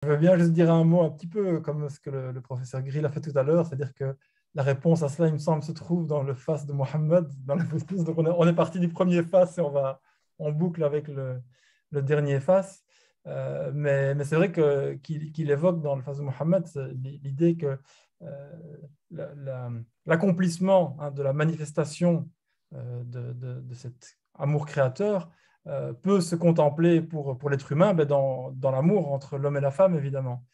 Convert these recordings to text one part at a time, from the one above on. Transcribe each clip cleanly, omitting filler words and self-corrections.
veux bien juste dire un mot un petit peu comme ce que le professeur Grill a fait tout à l'heure, c'est-à-dire que la réponse à cela, il me semble, se trouve dans le fas de Mohammed, dans le Fustus. Donc on est parti du premier fas et on boucle avec le dernier fas. Mais c'est vrai qu'il évoque dans le fas de Mohammed l'idée que euh, l'accomplissement de la manifestation de cet amour créateur peut se contempler pour l'être humain dans l'amour entre l'homme et la femme, évidemment.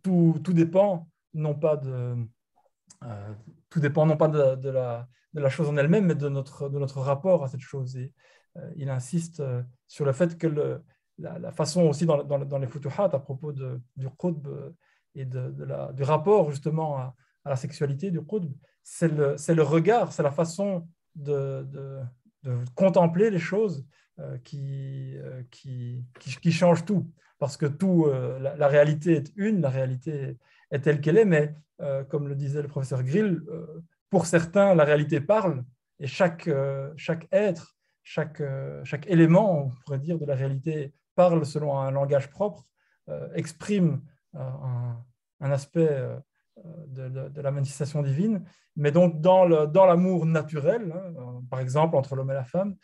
Tout dépend non pas de la chose en elle-même, mais de notre rapport à cette chose. Et il insiste sur le fait que la façon aussi dans les futuhat à propos du qutb et du rapport justement à la sexualité du qutb, c'est le regard, c'est la façon de contempler les choses qui change tout. Parce que la réalité est une, la réalité est telle qu'elle est, mais comme le disait le professeur Grill, pour certains, la réalité parle et chaque être, chaque élément, on pourrait dire, de la réalité parle selon un langage propre, exprime un aspect de la manifestation divine. Mais donc, dans l'amour naturel, par exemple, entre l'homme et la femme,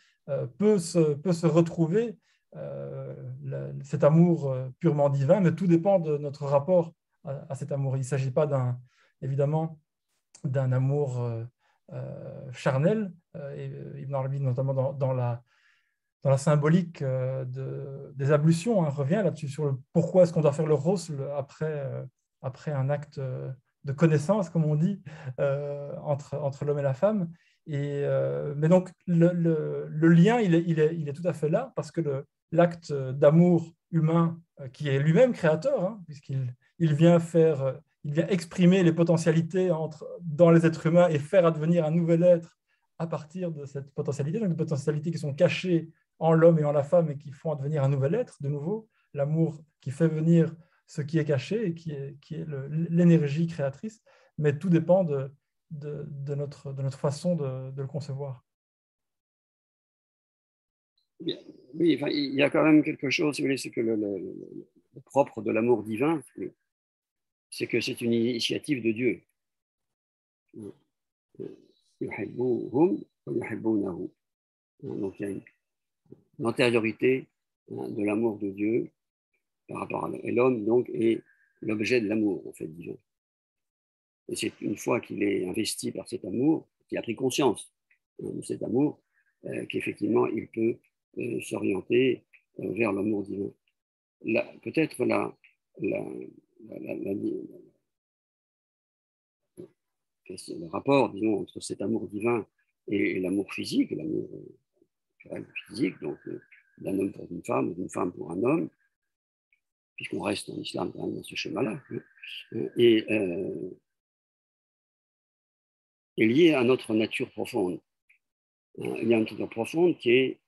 peut se retrouver cet amour purement divin, mais tout dépend de notre rapport à cet amour. Il ne s'agit pas évidemment d'un amour charnel. Ibn Arabi, notamment dans la symbolique des ablutions, revient là-dessus, sur pourquoi est-ce qu'on doit faire le ghusl après un acte de connaissance, comme on dit, entre l'homme et la femme. Mais donc, le lien, il est tout à fait là, parce que l'acte d'amour humain, qui est lui-même créateur, puisqu'il vient il vient exprimer les potentialités dans les êtres humains et faire advenir un nouvel être à partir de cette potentialité, donc des potentialités qui sont cachées en l'homme et en la femme et qui font advenir un nouvel être, de nouveau, l'amour qui fait venir ce qui est caché et qui est l'énergie créatrice, mais tout dépend de notre façon de le concevoir. Oui, enfin, il y a quand même quelque chose, si vous voulez, c'est que le propre de l'amour divin, c'est que c'est une initiative de Dieu. Donc il y a une antériorité de l'amour de Dieu par rapport à l'homme, donc, est l'objet de l'amour, en fait, divin. Et c'est une fois qu'il est investi par cet amour, qu'il a pris conscience de cet amour, qu'effectivement, il peut s'orienter vers l'amour divin. Peut-être le rapport, disons, entre cet amour divin et l'amour physique, l'amour physique, donc d'un homme pour une femme, ou d'une femme pour un homme, puisqu'on reste en islam quand même dans ce schéma-là, est lié à notre nature profonde. Il y a une nature profonde qui est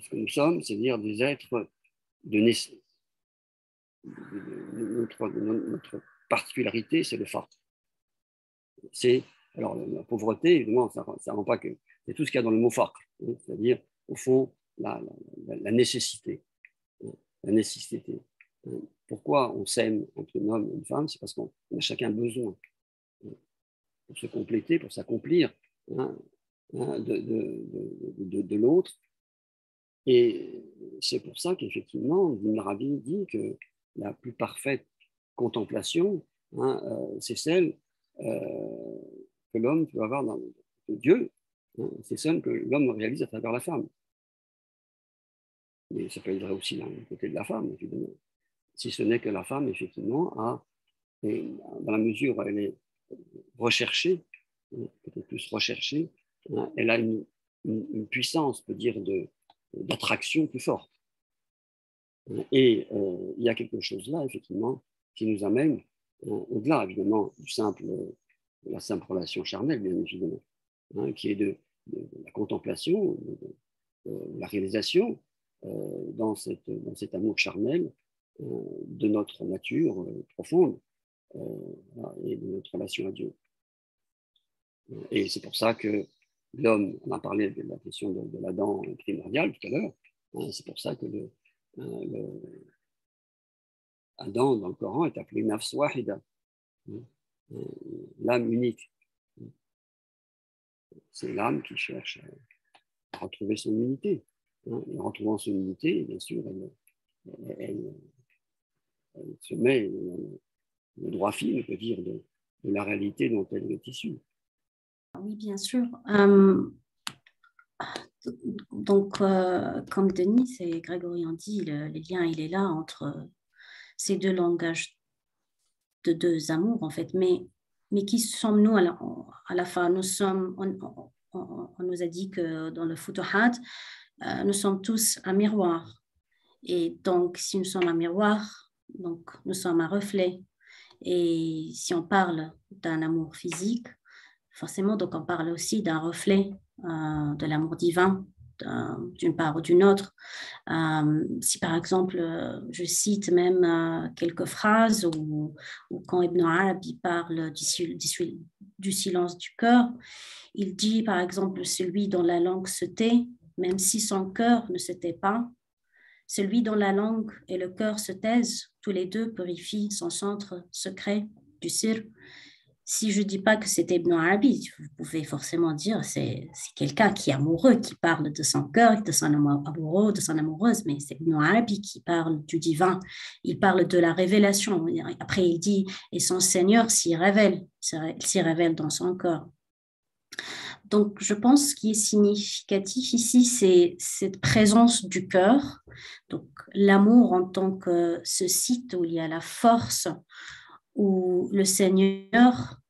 ce que nous sommes, c'est-à-dire des êtres de naissance. Notre particularité, c'est le faqr. Alors, la pauvreté, évidemment, ça ne rend pas que. C'est tout ce qu'il y a dans le mot faqr, c'est-à-dire, au fond, la nécessité. La nécessité. Pourquoi on s'aime entre un homme et une femme? C'est parce qu'on a chacun besoin pour se compléter, pour s'accomplir de l'autre. Et c'est pour ça qu'effectivement, Ibn Arabi dit que la plus parfaite contemplation, c'est celle que l'homme peut avoir de Dieu, c'est celle que l'homme réalise à travers la femme. Mais ça peut être vrai aussi d'un côté de la femme, évidemment. Si ce n'est que la femme, effectivement, dans la mesure où elle est recherchée, peut-être plus recherchée, elle a une puissance, on peut dire, d'attraction plus forte. Et il y a quelque chose là, effectivement, qui nous amène au-delà, évidemment, de la simple relation charnelle, bien évidemment, qui est de la contemplation, de la réalisation dans cet amour charnel de notre nature profonde et de notre relation à Dieu. Et c'est pour ça que l'homme, on a parlé de la question de l'Adam primordial tout à l'heure, c'est pour ça que Adam, dans le Coran, est appelé nafs wahida, l'âme unique. C'est l'âme qui cherche à retrouver son unité. Et en retrouvant son unité, bien sûr, elle se met le droit fil, on peut dire, de la réalité dont elle est issue. Oui, bien sûr. Donc, comme Denis et Grégory ont dit, le lien, il est là entre ces deux langages de deux amours, en fait. Mais qui sommes-nous à la fin? Nous sommes, on nous a dit que dans le Futuhat, nous sommes tous un miroir. Et donc, si nous sommes un miroir, donc nous sommes un reflet. Et si on parle d'un amour physique, forcément, donc on parle aussi d'un reflet de l'amour divin, d'une part ou d'une autre. Si par exemple, je cite même quelques phrases où quand Ibn Arabi parle du silence du cœur, il dit par exemple, celui dont la langue se tait, même si son cœur ne se tait pas, celui dont la langue et le cœur se taisent, tous les deux purifient son centre secret du sir. Si je ne dis pas que c'est Ibn Arabi, vous pouvez forcément dire c'est quelqu'un qui est amoureux, qui parle de son cœur, de son amoureux, de son amoureuse, mais c'est Ibn Arabi qui parle du divin. Il parle de la révélation. Après, il dit et son Seigneur s'y révèle dans son cœur. Donc, je pense ce qui est significatif ici, c'est cette présence du cœur. Donc, l'amour en tant que ce site où il y a la force, où le Seigneur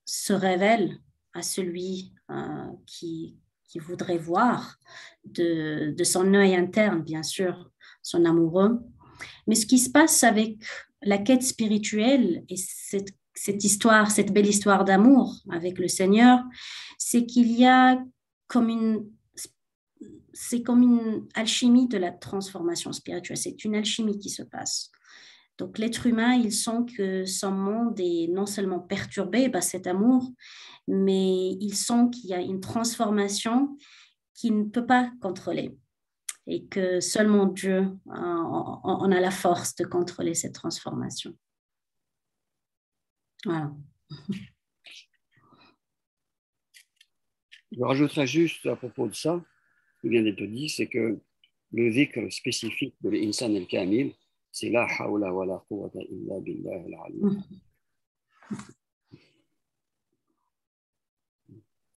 se révèle à celui qui voudrait voir de son œil interne, bien sûr, son amoureux. Mais ce qui se passe avec la quête spirituelle et cette histoire, cette belle histoire d'amour avec le Seigneur, c'est qu'il y a c'est comme une alchimie de la transformation spirituelle. C'est une alchimie qui se passe. Donc, l'être humain, il sent que son monde est non seulement perturbé par cet amour, mais il sent qu'il y a une transformation qu'il ne peut pas contrôler et que seulement Dieu on a la force de contrôler cette transformation. Voilà. Je rajouterais juste à propos de ça, ce qui vient d'être dit, c'est que le dhikr spécifique de l'insan al-kamil, c'est la hawla wa la quwwata illa billah al-ali.